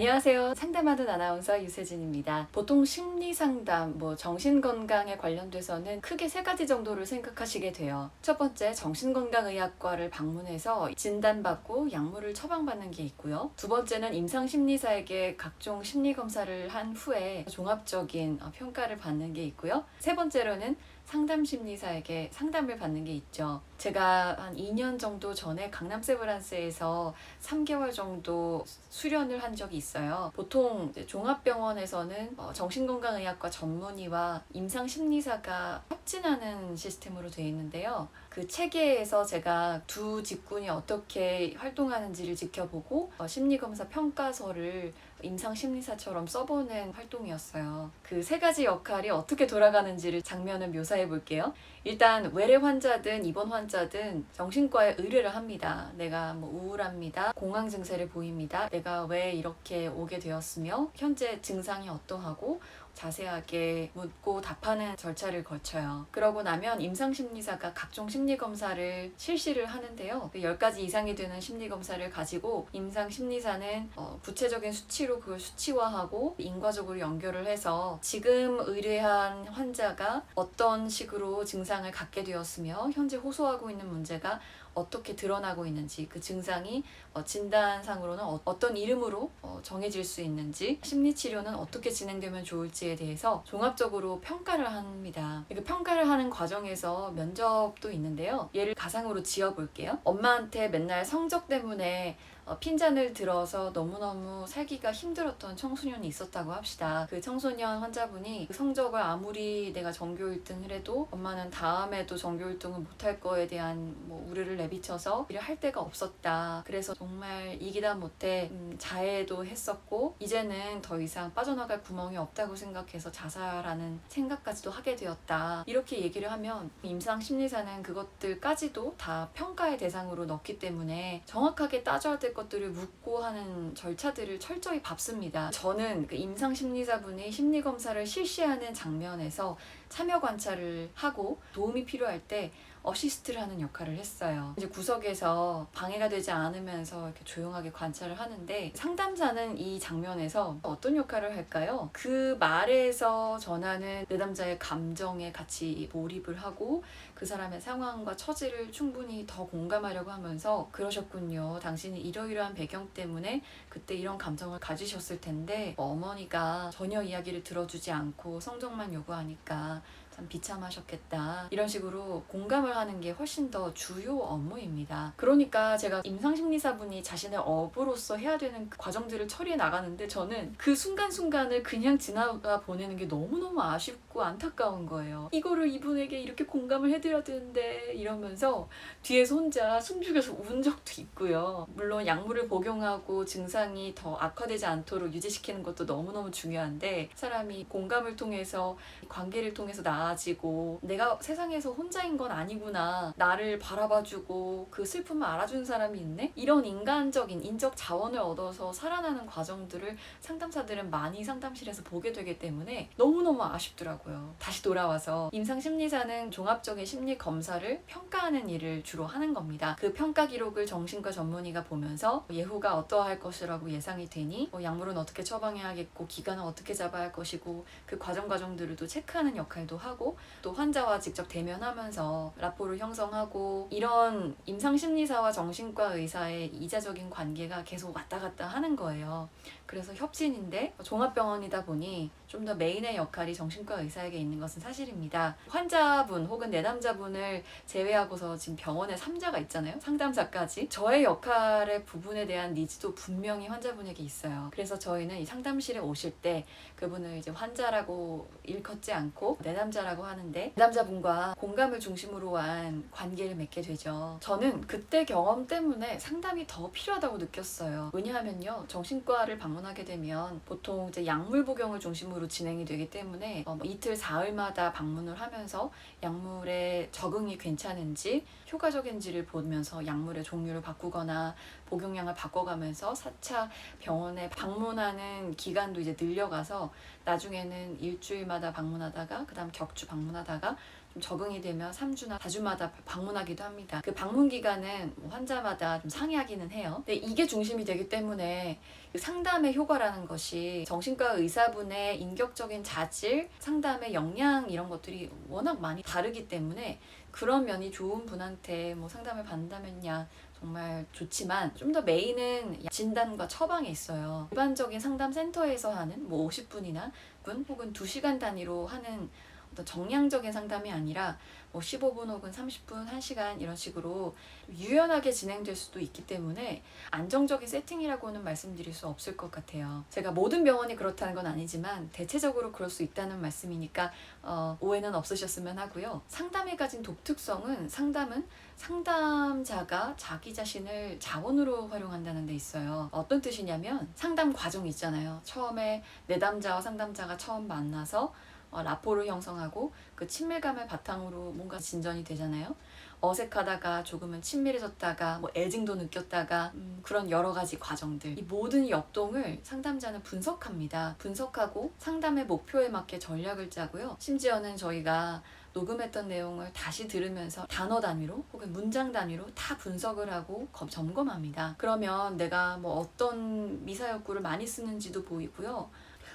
안녕하세요. 상담하는 아나운서 유세진입니다. 보통 심리상담, 정신건강에 관련돼서는 크게 세 가지 정도를 생각하시게 돼요. 첫 번째, 정신건강의학과를 방문해서 진단받고 약물을 처방받는 게 있고요. 두 번째는 임상심리사에게 각종 심리검사를 한 후에 종합적인 평가를 받는 게 있고요. 세 번째로는 상담심리사에게 상담을 받는 게 있죠. 제가 한 2년 정도 전에 강남 세브란스에서 3개월 정도 수련을 한 적이 있어요. 보통 이제 종합병원에서는 정신건강의학과 전문의와 임상심리사가 협진하는 시스템으로 되어 있는데요. 그 체계에서 제가 두 직군이 어떻게 활동하는지를 지켜보고 심리검사 평가서를 임상심리사처럼 써보는 활동이었어요. 그 세 가지 역할이 어떻게 돌아가는지를 장면을 묘사해 볼게요. 일단 외래 환자든 입원 환자든 정신과에 의뢰를 합니다. 내가 우울합니다. 공황 증세를 보입니다. 내가 왜 이렇게 오게 되었으며 현재 증상이 어떠하고 자세하게 묻고 답하는 절차를 거쳐요. 그러고 나면 임상심리사가 각종 심리검사를 실시를 하는데요. 10가지 이상이 되는 심리검사를 가지고 임상심리사는 구체적인 수치로 그걸 수치화하고 인과적으로 연결을 해서 지금 의뢰한 환자가 어떤 식으로 증상을 갖게 되었으며 현재 호소하고 있는 문제가 어떻게 드러나고 있는지, 그 증상이 진단상으로는 어떤 이름으로 정해질 수 있는지, 심리치료는 어떻게 진행되면 좋을지에 대해서 종합적으로 평가를 합니다. 그 평가를 하는 과정에서 면접도 있는데요. 예를 가상으로 지어볼게요. 엄마한테 맨날 성적 때문에 핀잔을 들어서 너무너무 살기가 힘들었던 청소년이 있었다고 합시다. 그 청소년 환자분이 그 성적을 아무리 내가 전교 1등을 해도 엄마는 다음에도 전교 1등을 못할 거에 대한 우려를 내비쳐서 일을 할 데가 없었다. 그래서 정말 이기다 못해 자해도 했었고 이제는 더 이상 빠져나갈 구멍이 없다고 생각해서 자살하는 생각까지도 하게 되었다. 이렇게 얘기를 하면 임상심리사는 그것들까지도 다 평가의 대상으로 넣기 때문에 정확하게 따져야 될 것들을 묻고 하는 절차들을 철저히 밟습니다. 저는 그 임상심리사분이 심리검사를 실시하는 장면에서 참여 관찰을 하고 도움이 필요할 때 어시스트를 하는 역할을 했어요. 이제 구석에서 방해가 되지 않으면서 이렇게 조용하게 관찰을 하는데 상담사는 이 장면에서 어떤 역할을 할까요? 그 말에서 전하는 내담자의 감정에 같이 몰입을 하고 그 사람의 상황과 처지를 충분히 더 공감하려고 하면서 그러셨군요. 당신이 이러이러한 배경 때문에 그때 이런 감정을 가지셨을 텐데 어머니가 전혀 이야기를 들어주지 않고 성적만 요구하니까 참 비참하셨겠다. 이런 식으로 공감을 하는 게 훨씬 더 주요 업무입니다. 그러니까 제가 임상심리사분이 자신의 업으로서 해야 되는 그 과정들을 처리해 나가는데 저는 그 순간순간을 그냥 지나가 보내는 게 너무너무 아쉽고 안타까운 거예요. 이거를 이분에게 이렇게 공감을 해드려야 되는데 이러면서 뒤에서 혼자 숨죽여서 운 적도 있고요. 물론 약물을 복용하고 증상이 더 악화되지 않도록 유지시키는 것도 너무너무 중요한데 사람이 공감을 통해서 관계를 통해서 나아지고 내가 세상에서 혼자인 건 아니구나, 나를 바라봐주고 그 슬픔을 알아주는 사람이 있네, 이런 인간적인 인적 자원을 얻어서 살아나는 과정들을 상담사들은 많이 상담실에서 보게 되기 때문에 너무너무 아쉽더라고요. 다시 돌아와서 임상심리사는 종합적인 심리검사를 평가하는 일을 주로 하는 겁니다. 그 평가 기록을 정신과 전문의가 보면서 예후가 어떠할 것이라고 예상이 되니 약물은 어떻게 처방해야겠고 기간은 어떻게 잡아야 할 것이고 그 과정들을 또 체크하는 역할도 하고 또 환자와 직접 대면하면서 라포를 형성하고 이런 임상심리사와 정신과 의사의 이자적인 관계가 계속 왔다 갔다 하는 거예요. 그래서 협진인데 종합병원이다 보니 좀 더 메인의 역할이 정신과 의사에게 있는 것은 사실입니다. 환자분 혹은 내담자분을 제외하고서 지금 병원에 3자가 있잖아요. 상담사까지. 저의 역할의 부분에 대한 니즈도 분명히 환자분에게 있어요. 그래서 저희는 이 상담실에 오실 때 그분을 이제 환자라고 일컫지 않고 내담자라고 하는데 내담자분과 공감을 중심으로 한 관계를 맺게 되죠. 저는 그때 경험 때문에 상담이 더 필요하다고 느꼈어요. 왜냐하면요, 정신과를 방문하게 되면 보통 이제 약물 복용을 중심으로 진행이 되기 때문에 이틀 사흘마다 방문을 하면서 약물의 적응이 괜찮은지 효과적인지를 보면서 약물의 종류를 바꾸거나 복용량을 바꿔가면서 4차 병원에 방문하는 기간도 이제 늘려가서 나중에는 일주일마다 방문하다가 그 다음 몇 주 방문하다가 좀 적응이 되면 3주나 4주마다 방문하기도 합니다. 그 방문 기간은 환자마다 좀 상이하기는 해요. 근데 이게 중심이 되기 때문에 상담의 효과라는 것이 정신과 의사분의 인격적인 자질, 상담의 역량 이런 것들이 워낙 많이 다르기 때문에 그런 면이 좋은 분한테 상담을 받는다면야 정말 좋지만 좀 더 메인은 진단과 처방에 있어요. 일반적인 상담 센터에서 하는 50분이나 혹은 2시간 단위로 하는 어떤 정량적인 상담이 아니라 15분 혹은 30분, 1시간 이런 식으로 유연하게 진행될 수도 있기 때문에 안정적인 세팅이라고는 말씀드릴 수 없을 것 같아요. 제가 모든 병원이 그렇다는 건 아니지만 대체적으로 그럴 수 있다는 말씀이니까 오해는 없으셨으면 하고요. 상담이 가진 독특성은 상담은 상담자가 자기 자신을 자원으로 활용한다는 데 있어요. 어떤 뜻이냐면 상담 과정 있잖아요. 처음에 내담자와 상담자가 처음 만나서 라포를 형성하고 그 친밀감을 바탕으로 뭔가 진전이 되잖아요. 어색하다가 조금은 친밀해졌다가 애증도 느꼈다가 그런 여러 가지 과정들, 이 모든 역동을 상담자는 분석합니다. 분석하고 상담의 목표에 맞게 전략을 짜고요. 심지어는 저희가 녹음했던 내용을 다시 들으면서 단어 단위로 혹은 문장 단위로 다 분석을 하고 점검합니다. 그러면 내가 어떤 미사여구를 많이 쓰는지도 보이고요.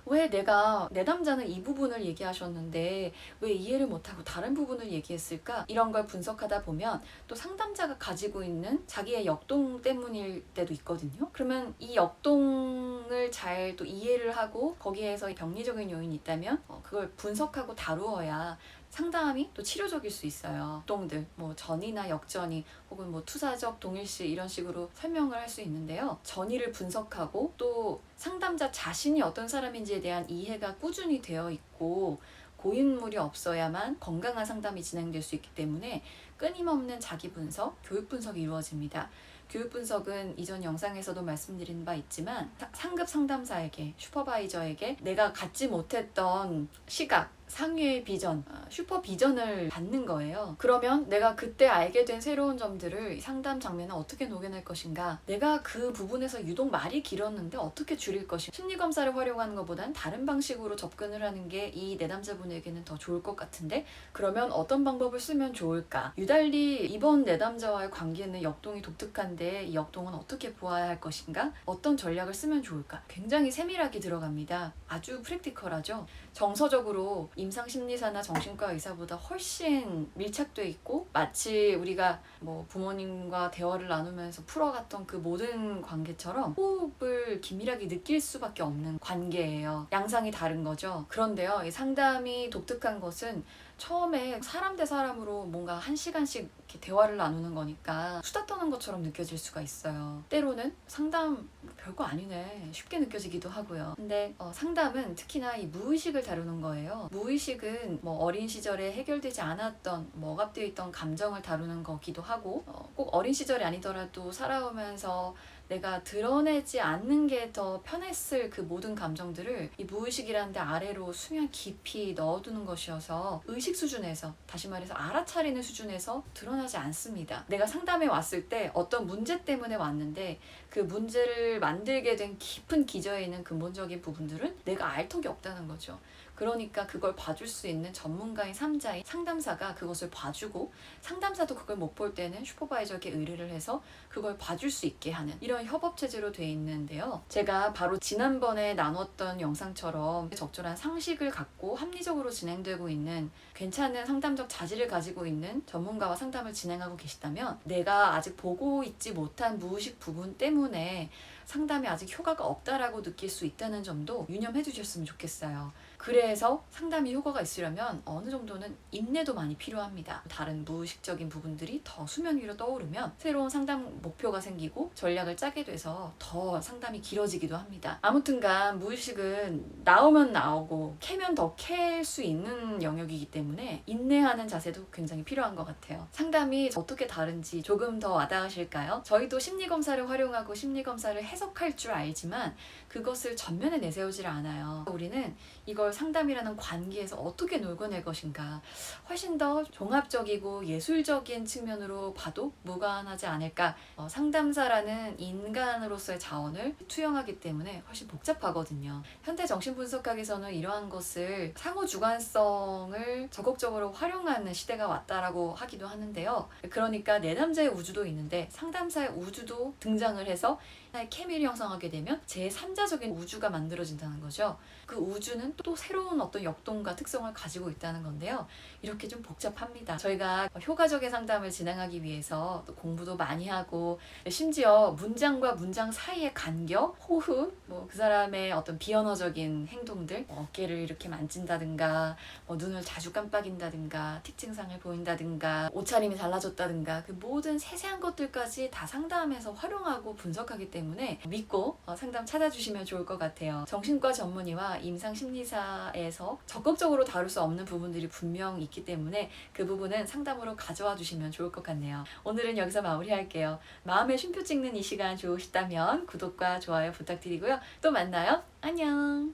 왜 내가 내담자는 이 부분을 얘기하셨는데 왜 이해를 못하고 다른 부분을 얘기했을까? 이런 걸 분석하다 보면 또 상담자가 가지고 있는 자기의 역동 때문일 때도 있거든요. 그러면 이 역동을 잘 또 이해를 하고 거기에서 병리적인 요인이 있다면 그걸 분석하고 다루어야 상담이 또 치료적일 수 있어요. 역동들, 전이나 역전이 혹은 투사적 동일시 이런 식으로 설명을 할 수 있는데요. 전이를 분석하고 또 상담자 자신이 어떤 사람인지에 대한 이해가 꾸준히 되어 있고 고인물이 없어야만 건강한 상담이 진행될 수 있기 때문에 끊임없는 자기 분석, 교육 분석이 이루어집니다. 교육 분석은 이전 영상에서도 말씀드린 바 있지만 상급 상담사에게, 슈퍼바이저에게 내가 갖지 못했던 시각, 상위의 비전, 슈퍼 비전을 받는 거예요. 그러면 내가 그때 알게 된 새로운 점들을 상담 장면에 어떻게 녹여낼 것인가, 내가 그 부분에서 유독 말이 길었는데 어떻게 줄일 것인가, 심리검사를 활용하는 것보단 다른 방식으로 접근을 하는 게 이 내담자분에게는 더 좋을 것 같은데 그러면 어떤 방법을 쓰면 좋을까? 유달리 이번 내담자와의 관계는 역동이 독특한데 이 역동은 어떻게 보아야 할 것인가? 어떤 전략을 쓰면 좋을까? 굉장히 세밀하게 들어갑니다. 아주 프랙티컬하죠. 정서적으로 임상심리사나 정신과 의사보다 훨씬 밀착돼 있고 마치 우리가 부모님과 대화를 나누면서 풀어갔던 그 모든 관계처럼 호흡을 긴밀하게 느낄 수밖에 없는 관계예요. 양상이 다른 거죠. 그런데요, 이 상담이 독특한 것은 처음에 사람 대 사람으로 뭔가 1시간씩 이렇게 대화를 나누는 거니까 수다 떠는 것처럼 느껴질 수가 있어요. 때로는 상담 별거 아니네 쉽게 느껴지기도 하고요. 근데 상담은 특히나 이 무의식을 다루는 거예요. 무의식은 어린 시절에 해결되지 않았던 억압되어 있던 감정을 다루는 거기도 하고 꼭 어린 시절이 아니더라도 살아오면서 내가 드러내지 않는 게 더 편했을 그 모든 감정들을 이 무의식이라는 데 아래로 수면 깊이 넣어두는 것이어서 의식 수준에서, 다시 말해서 알아차리는 수준에서 드러나지 않습니다. 내가 상담에 왔을 때 어떤 문제 때문에 왔는데 그 문제를 만들게 된 깊은 기저에 있는 근본적인 부분들은 내가 알 턱이 없다는 거죠. 그러니까 그걸 봐줄 수 있는 전문가인 3자인 상담사가 그것을 봐주고, 상담사도 그걸 못 볼 때는 슈퍼바이저에게 의뢰를 해서 그걸 봐줄 수 있게 하는 이런 협업체제로 돼 있는데요. 제가 바로 지난번에 나눴던 영상처럼 적절한 상식을 갖고 합리적으로 진행되고 있는 괜찮은 상담적 자질을 가지고 있는 전문가와 상담을 진행하고 계시다면 내가 아직 보고 있지 못한 무의식 부분 때문에 상담이 아직 효과가 없다라고 느낄 수 있다는 점도 유념해 주셨으면 좋겠어요. 그래서 상담이 효과가 있으려면 어느 정도는 인내도 많이 필요합니다. 다른 무의식적인 부분들이 더 수면 위로 떠오르면 새로운 상담 목표가 생기고 전략을 짜게 돼서 더 상담이 길어지기도 합니다. 아무튼간 무의식은 나오면 나오고 캐면 더 캘 수 있는 영역이기 때문에 인내하는 자세도 굉장히 필요한 것 같아요. 상담이 어떻게 다른지 조금 더 와닿으실까요? 저희도 심리검사를 활용하고 심리검사를 해석할 줄 알지만 그것을 전면에 내세우지를 않아요. 우리는 이걸 상담이라는 관계에서 어떻게 놀고낼 것인가, 훨씬 더 종합적이고 예술적인 측면으로 봐도 무관하지 않을까. 상담사라는 인간으로서의 자원을 투영하기 때문에 훨씬 복잡하거든요. 현대 정신분석학에서는 이러한 것을 상호주관성을 적극적으로 활용하는 시대가 왔다라고 하기도 하는데요. 그러니까 내담자의 우주도 있는데 상담사의 우주도 등장을 해서 하나의 케미를 형성하게 되면 제3자적인 우주가 만들어진다는 거죠. 그 우주는 또 새로운 어떤 역동과 특성을 가지고 있다는 건데요. 이렇게 좀 복잡합니다. 저희가 효과적인 상담을 진행하기 위해서 또 공부도 많이 하고, 심지어 문장과 문장 사이의 간격, 호흡, 그 사람의 어떤 비언어적인 행동들, 어깨를 이렇게 만진다든가, 눈을 자주 깜빡인다든가, 특징상을 보인다든가, 옷차림이 달라졌다든가, 그 모든 세세한 것들까지 다 상담에서 활용하고 분석하기 때문에 믿고 상담 찾아주시면 좋을 것 같아요. 정신과 전문의와 임상심리사에서 적극적으로 다룰 수 없는 부분들이 분명 있기 때문에 그 부분은 상담으로 가져와 주시면 좋을 것 같네요. 오늘은 여기서 마무리할게요. 마음의 쉼표 찍는 이 시간 좋으셨다면 구독과 좋아요 부탁드리고요. 또 만나요. 안녕.